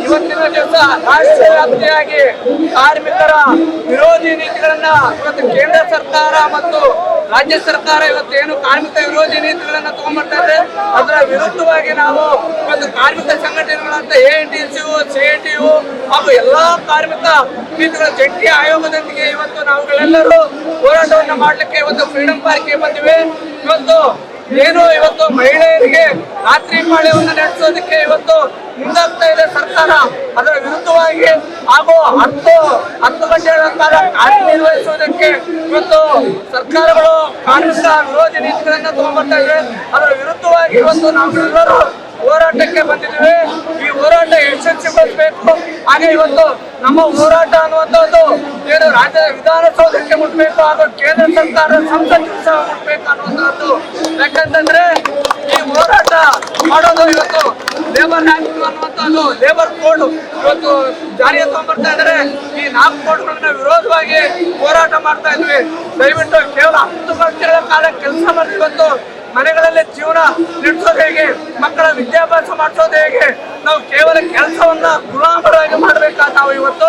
ಇವತ್ತಿನ ದಿವಸ ರಾಷ್ಟ್ರ ವ್ಯಾಪ್ತಿಯಾಗಿ ಕಾರ್ಮಿಕರ ವಿರೋಧಿ ನೀತಿಗಳನ್ನ ಇವತ್ತು ಕೇಂದ್ರ ಸರ್ಕಾರ ಮತ್ತು ರಾಜ್ಯ ಸರ್ಕಾರ ಇವತ್ತು ಏನು ಕಾರ್ಮಿಕ ವಿರೋಧಿ ನೀತಿಗಳನ್ನ ತಗೊಂಡ್ಬರ್ತಾ ಇದೆ, ಅದರ ವಿರುದ್ಧವಾಗಿ ನಾವು ಇವತ್ತು ಕಾರ್ಮಿಕ ಸಂಘಟನೆಗಳಂತ ANTCU, CITU ಹಾಗೂ ಎಲ್ಲಾ ಕಾರ್ಮಿಕ ನೀತಿಗಳ ಜಂಟಿ ಆಯೋಗದೊಂದಿಗೆ ಇವತ್ತು ನಾವುಗಳೆಲ್ಲರೂ ಹೋರಾಟವನ್ನು ಮಾಡ್ಲಿಕ್ಕೆ ಇವತ್ತು ಫ್ರೀಡಂ ಪಾರ್ಕ್ಗೆ ಬಂದಿವೆ. ಇವತ್ತು ಮಹಿಳೆಯರಿಗೆ ರಾತ್ರಿ ಪಾಳ್ಯವನ್ನು ನಡೆಸೋದಕ್ಕೆ ಇವತ್ತು ಮುಂದಾಗ್ತಾ ಇದೆ ಸರ್ಕಾರ. ಅದರ ವಿರುದ್ಧವಾಗಿ ಹಾಗೂ 10 ಗಂಟೆಗಳ ಕಾಲ ಕಾರ್ಯನಿರ್ವಹಿಸುವುದಕ್ಕೆ ಇವತ್ತು ಸರ್ಕಾರಗಳು ಕಾರ್ಮಿಕ ವಿರೋಧಿ ನೀತಿಗಳನ್ನ ತಗೊಂಡ್ಬರ್ತಾ ಇವೆ. ಅದರ ವಿರುದ್ಧವಾಗಿ ಇವತ್ತು ನಾವೆಲ್ಲರೂ ಹೋರಾಟಕ್ಕೆ ಬಂದಿದ್ದೇವೆ. ಈ ಹೋರಾಟ ಯಶಸ್ವಿಗೊಳಿಸಬೇಕು. ಹಾಗೆ ಇವತ್ತು ನಮ್ಮ ಹೋರಾಟ ಅನ್ನುವಂಥದ್ದು ಏನು ರಾಜ್ಯದ ವಿಧಾನಸೌಧಕ್ಕೆ ಮುಟ್ಟಬೇಕು ಹಾಗೂ ಕೇಂದ್ರ ಸರ್ಕಾರ ಸಂಸತ್ತಿಗೆ ಸಹ ಮುಟ್ಟಬೇಕು ಅನ್ನುವಂಥದ್ದು. ಯಾಕಂತಂದ್ರೆ ಈ ಹೋರಾಟ ಮಾಡೋದು ಇವತ್ತು ಲೇಬರ್ ಆಕ್ಟ್ ಅನ್ನುವಂಥದ್ದು ಲೇಬರ್ ಕೋಡ್ ಇವತ್ತು ಜಾರಿಗೆ ತಗೊಂಡ್ಬರ್ತಾ ಇದ್ದಾರೆ. ಈ 4 ಕೋಡ್ಗಳನ್ನ ವಿರೋಧವಾಗಿ ಹೋರಾಟ ಮಾಡ್ತಾ ಇದ್ವಿ. ದಯವಿಟ್ಟು ಕೇವಲ 10 ಗಂಟೆಗಳ ಕಾಲ ಕೆಲಸ ಮಾಡಿ ಇವತ್ತು ಮನೆಗಳಲ್ಲಿ ಜೀವನ ನಡೆಸೋದು ಹೇಗೆ, ಮಕ್ಕಳ ವಿದ್ಯಾಭ್ಯಾಸ ಮಾಡಿಸೋದು ಹೇಗೆ, ನಾವು ಕೇವಲ ಕೆಲಸವನ್ನ ಗುಲಾಮರಾಗಿ ಮಾಡಬೇಕಾದ ನಾವು ಇವತ್ತು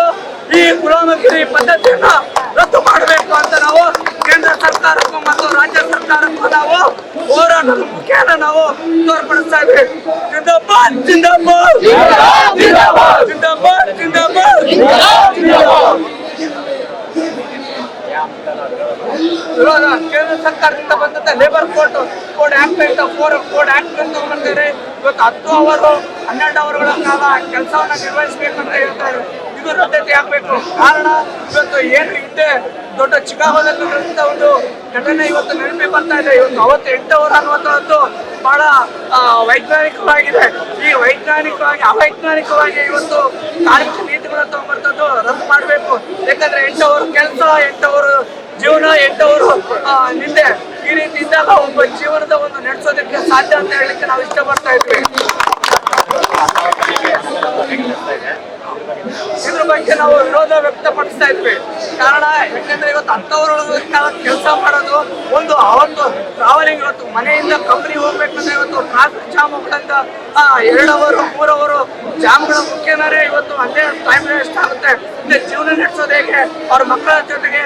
ಈ ಗುಲಾಮಗಿರಿ ಪದ್ಧತಿಯನ್ನ ರದ್ದು ಮಾಡಬೇಕು ಅಂತ ನಾವು ಕೇಂದ್ರ ಸರ್ಕಾರಕ್ಕೂ ಮತ್ತು ರಾಜ್ಯ ಸರ್ಕಾರಕ್ಕೂ ನಾವು ಹೋರಾಟದ ಮುಖೇನ ನಾವು ತೋರ್ಪಡಿಸ್ತಾ ಇದ್ವಿ. ಜಿಂದಾಬಾದ್ ಜಿಂದಾಬಾದ್ ಜಿಂದಾಬಾದ್ ಜಿಂದಾಬಾದ್ ಜಿಂದಾಬಾದ್. ವಿರೋಧ ಕೇಂದ್ರ ಸರ್ಕಾರದಿಂದ ಬಂದಂತ ಲೇಬರ್ ಕೋಡ್ ಆಕ್ಟ್ ಅಂತ 4 ಕೋಡ್ ಆಕ್ಟ್ ಅಂತ ಬಂದಿದೆ. ಇವತ್ತು 10 ಅವರು 12 ಅವರ್ಗಳ ಕಾಲ ಕೆಲಸವನ್ನ ನಿರ್ವಹಿಸಬೇಕಂತ ಹೇಳ್ತಾರೆ. ಇದು ರದ್ದತಿ ಆಗ್ಬೇಕು. ಕಾರಣ ಇವತ್ತು ಏನು ಹಿಂದೆ ದೊಡ್ಡ ಚಿಕಾಗೋದಲ್ಲಿ ಒಂದು ಘಟನೆ ಇವತ್ತು ನೆನಪಿ ಬರ್ತಾ ಇದೆ. ಇವತ್ತು 8 ಅವರ್ ಅನ್ನುವಂಥದ್ದು ಬಹಳ ವೈಜ್ಞಾನಿಕವಾಗಿದೆ. ಈ ಅವೈಜ್ಞಾನಿಕವಾಗಿ ಇವತ್ತು ಕಾರ್ಮಿಕ ನೀತಿಗಳನ್ನು ತಗೊಂಡ್ಬರ್ತದ್ದು ರದ್ದು ಮಾಡಬೇಕು. ಯಾಕಂದ್ರೆ 8 ಅವರ್ ಕೆಲಸ, 8 ಅವರ್ ಜೀವನ, 8 ಅವರು ನಿಂದೆ ಈ ರೀತಿ ಇದ್ದಾಗ ಒಬ್ಬ ಜೀವನದ ಒಂದು ನಡೆಸೋದಕ್ಕೆ ಸಾಧ್ಯ ಅಂತ ಹೇಳಲಿಕ್ಕೆ ನಾವು ಇಷ್ಟಪಡ್ತಾ ಇದ್ವಿ. ಇದ್ರ ಬಗ್ಗೆ ನಾವು ವಿರೋಧ ವ್ಯಕ್ತಪಡಿಸ್ತಾ ಇದ್ವಿ. ಕಾರಣ ಯಾಕಂದ್ರೆ ಇವತ್ತು 10 ಅವರ ಕಾಲ ಕೆಲಸ ಮಾಡೋದು ಒಂದು ಅವತ್ತು ಟ್ರಾವೆಲಿಂಗ್, ಇವತ್ತು ಮನೆಯಿಂದ ಕಂಪ್ನಿ ಹೋಗ್ಬೇಕಂದ್ರೆ ಇವತ್ತು ಟ್ರಾಫಿಕ್ ಜಾಮ್ ಹೋಗ್ತಂತ 2 ಅವರು 3 ಅವರು ಜಾಮ್ಗಳ ಮುಖ್ಯನೇ ಇವತ್ತು ಅಲ್ಲೇ ಟೈಮ್ ವೇಸ್ಟ್ ಆಗುತ್ತೆ. ಜೀವನ ನಡೆಸೋದು ಹೇಗೆ, ಅವ್ರ ಮಕ್ಕಳ ಜೊತೆಗೆ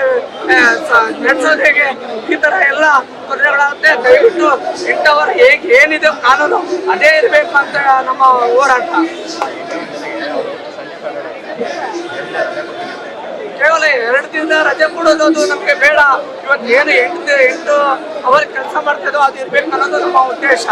ನಡೆಸೋದು ಹೇಗೆ, ಈ ತರ ಎಲ್ಲ ತೊಂದರೆಗಳಾಗುತ್ತೆ. ದಯವಿಟ್ಟು 8 ಅವರ್ ಹೇಗೆ ಏನಿದೆ ಕಾನೂನು ಅದೇ ಇರಬೇಕು ಅಂತ ನಮ್ಮ ಹೋರಾಟ. ಕೇವಲ 2 ದಿನ ರಜೆ ಕೊಡೋದು ನಮ್ಗೆ ಬೇಡ. ಇವತ್ತು ಏನು 8 ಅವರ್ ಕೆಲಸ ಮಾಡ್ತಿದ್ದೋ ಅದು ಇರ್ಬೇಕು ಅನ್ನೋದು ನಮ್ಮ ಉದ್ದೇಶ.